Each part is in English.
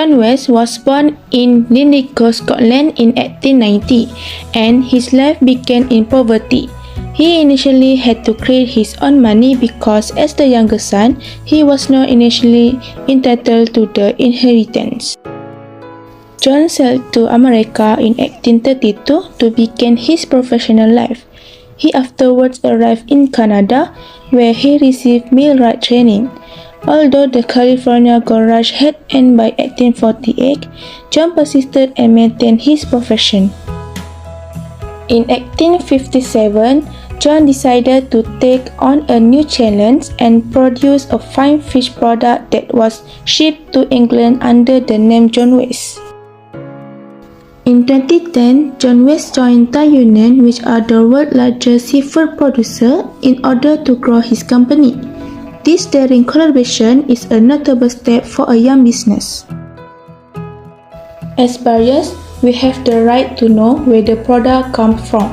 John West was born in Linlithgow, Scotland in 1890, and his life began in poverty. He initially had to create his own money because as the younger son, he was not initially entitled to the inheritance. John sailed to America in 1832 to begin his professional life. He afterwards arrived in Canada, where he received millwright training. Although the California gold rush had ended by 1848, John persisted and maintained his profession. In 1857, John decided to take on a new challenge and produce a fine fish product that was shipped to England under the name John West. In 2010, John West joined Thai Union, which are the world's largest seafood producer, in order to grow his company. This daring collaboration is a notable step for a young business. As buyers, we have the right to know where the product comes from.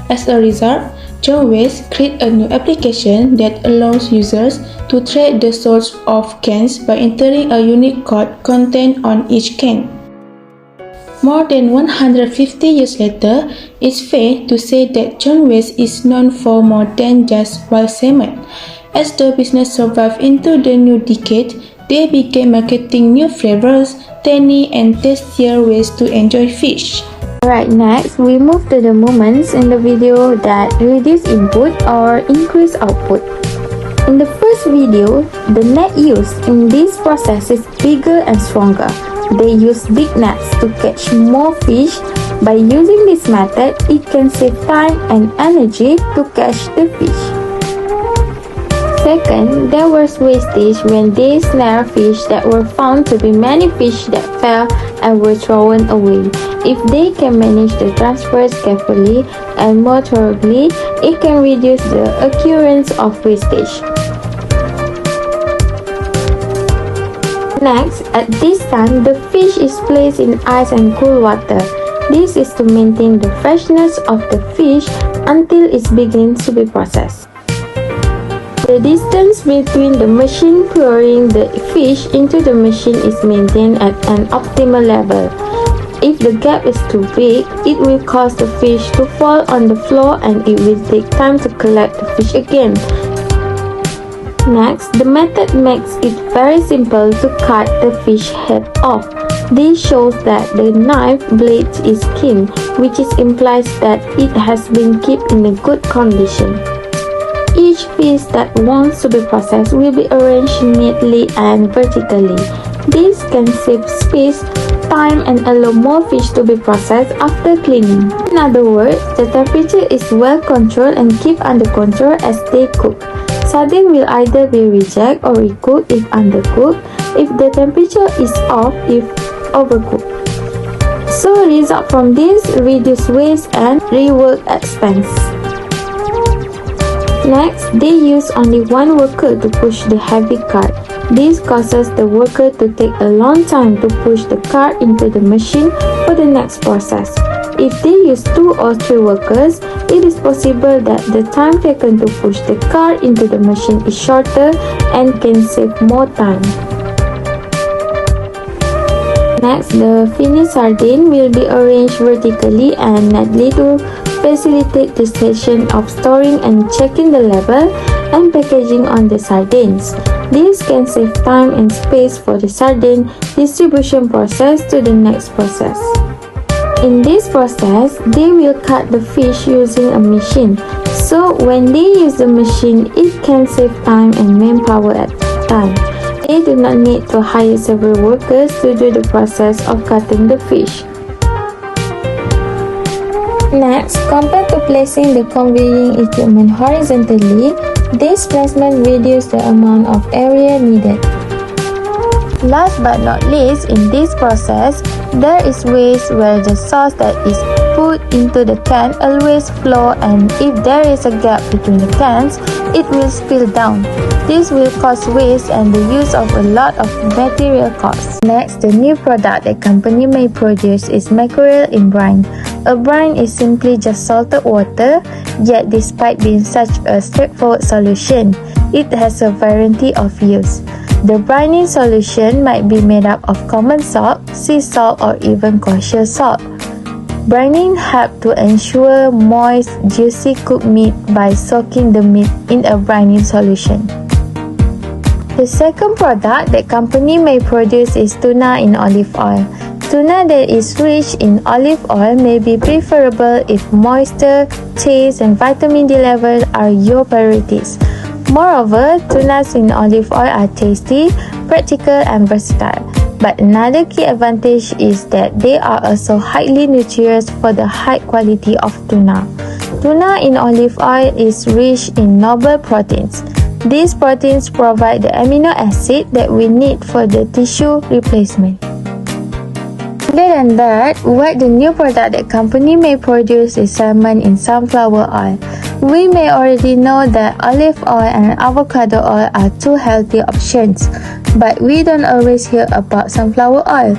As a result, John West created a new application that allows users to track the source of cans by entering a unique code contained on each can. More than 150 years later, it's fair to say that John West is known for more than just wild salmon. As the business survived into the new decade, they began marketing new flavors, tangy and tastier ways to enjoy fish. Alright, next we move to the moments in the video that reduce input or increase output. In the first video, the net used in this process is bigger and stronger. They use big nets to catch more fish. By using this method, it can save time and energy to catch the fish. Second, there was wastage when they snare fish that were found to be many fish that fell and were thrown away. If they can manage the transfers carefully and more thoroughly, it can reduce the occurrence of wastage. Next, at this time, the fish is placed in ice and cool water. This is to maintain the freshness of the fish until it begins to be processed. The distance between the machine pouring the fish into the machine is maintained at an optimal level. If the gap is too big, it will cause the fish to fall on the floor and it will take time to collect the fish again. Next, the method makes it very simple to cut the fish head off. This shows that the knife blade is keen, which implies that it has been kept in a good condition. Each piece that wants to be processed will be arranged neatly and vertically. This can save space, time, and allow more fish to be processed after cleaning. In other words, the temperature is well controlled and kept under control as they cook. Sardine will either be rejected or recooked if undercooked, if the temperature is off if overcooked. So result from this, reduce waste and rework expense. Next, they use only one worker to push the heavy cart. This causes the worker to take a long time to push the cart into the machine for the next process. If they use 2 or 3 workers, it is possible that the time taken to push the cart into the machine is shorter and can save more time. Next, the finished sardine will be arranged vertically and neatly to facilitate the session of storing and checking the label and packaging on the sardines. This can save time and space for the sardine distribution process to the next process. In this process, they will cut the fish using a machine. So when they use the machine, it can save time and manpower at the time. They do not need to hire several workers to do the process of cutting the fish. Next, compared to placing the conveying equipment horizontally, this placement reduces the amount of area needed. Last but not least, in this process, there is waste where the sauce that is put into the can always flow, and if there is a gap between the cans, it will spill down. This will cause waste and the use of a lot of material costs. Next, the new product that company may produce is mackerel in brine. A brine is simply just salted water, yet despite being such a straightforward solution, it has a variety of use. The brining solution might be made up of common salt, sea salt, or even kosher salt. Brining helps to ensure moist, juicy cooked meat by soaking the meat in a brining solution. The second product that company may produce is tuna in olive oil. Tuna that is rich in olive oil may be preferable if moisture, taste, and vitamin D levels are your priorities. Moreover, tunas in olive oil are tasty, practical, and versatile. But another key advantage is that they are also highly nutritious for the high quality of tuna. Tuna in olive oil is rich in noble proteins. These proteins provide the amino acid that we need for the tissue replacement. Other than that, what the new product that company may produce is salmon in sunflower oil. We may already know that olive oil and avocado oil are two healthy options, but we don't always hear about sunflower oil.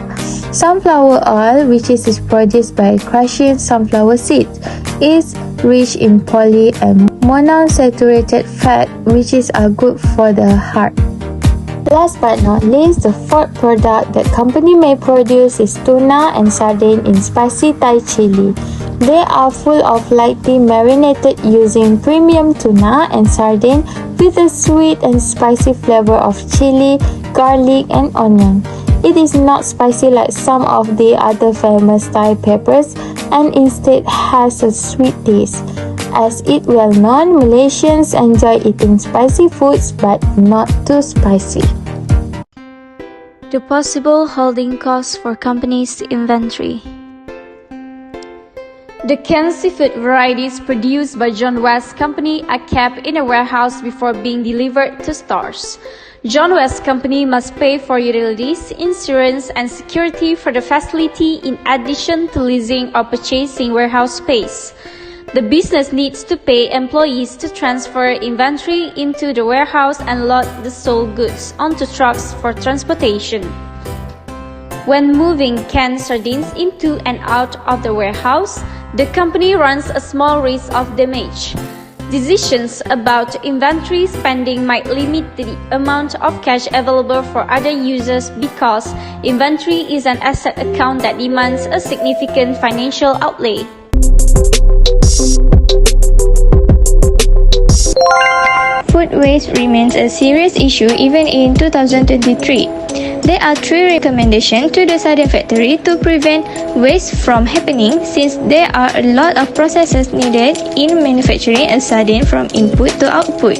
Sunflower oil, which is produced by crushing sunflower seeds, is rich in poly and monounsaturated fat, which are good for the heart. Last but not least, the fourth product that company may produce is tuna and sardine in spicy Thai chili. They are full of lightly marinated using premium tuna and sardine with a sweet and spicy flavor of chili, garlic, and onion. It is not spicy like some of the other famous Thai peppers and instead has a sweet taste. As it well known, Malaysians enjoy eating spicy foods but not too spicy. The possible holding costs for companies' inventory. The canned seafood varieties produced by John West Company are kept in a warehouse before being delivered to stores. John West Company must pay for utilities, insurance, and security for the facility in addition to leasing or purchasing warehouse space. The business needs to pay employees to transfer inventory into the warehouse and load the sold goods onto trucks for transportation. When moving canned sardines into and out of the warehouse, the company runs a small risk of damage. Decisions about inventory spending might limit the amount of cash available for other users because inventory is an asset account that demands a significant financial outlay. Food waste remains a serious issue even in 2023. There are 3 recommendations to the sardine factory to prevent waste from happening since there are a lot of processes needed in manufacturing a sardine from input to output.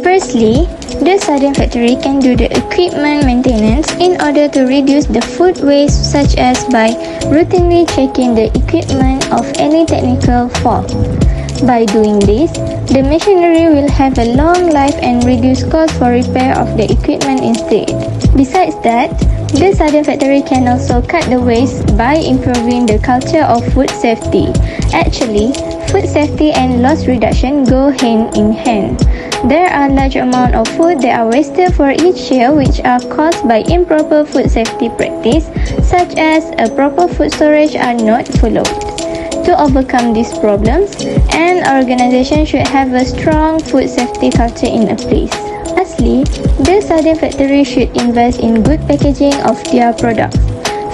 Firstly, the sardine factory can do the equipment maintenance in order to reduce the food waste, such as by routinely checking the equipment of any technical fault. By doing this, the machinery will have a long life and reduce cost for repair of the equipment instead. Besides that, the sardine factory can also cut the waste by improving the culture of food safety. Actually, food safety and loss reduction go hand in hand. There are large amounts of food that are wasted for each year which are caused by improper food safety practice, such as a proper food storage are not followed. To overcome these problems, an organization should have a strong food safety culture in a place. Lastly, the sardine factory should invest in good packaging of their products.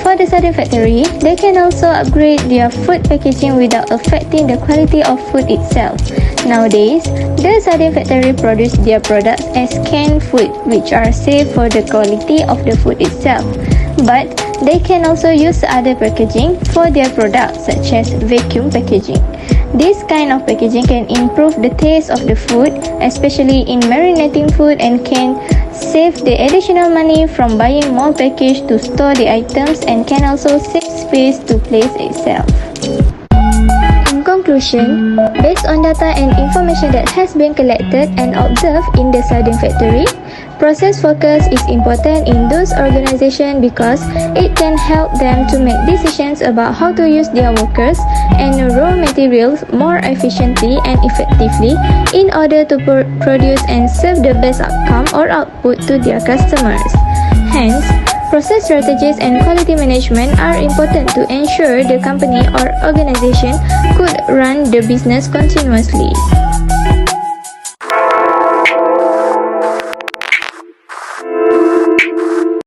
For the sardine factory, they can also upgrade their food packaging without affecting the quality of food itself. Nowadays, the sardine factory produce their products as canned food, which are safe for the quality of the food itself. But they can also use other packaging for their products, such as vacuum packaging. This kind of packaging can improve the taste of the food, especially in marinating food, and can save the additional money from buying more package to store the items, and can also save space to place itself. In conclusion, based on data and information that has been collected and observed in the sardine factory, process focus is important in those organizations because it can help them to make decisions about how to use their workers and raw materials more efficiently and effectively in order to produce and serve the best outcome or output to their customers. Hence, Process strategies and quality management are important to ensure the company or organization could run the business continuously.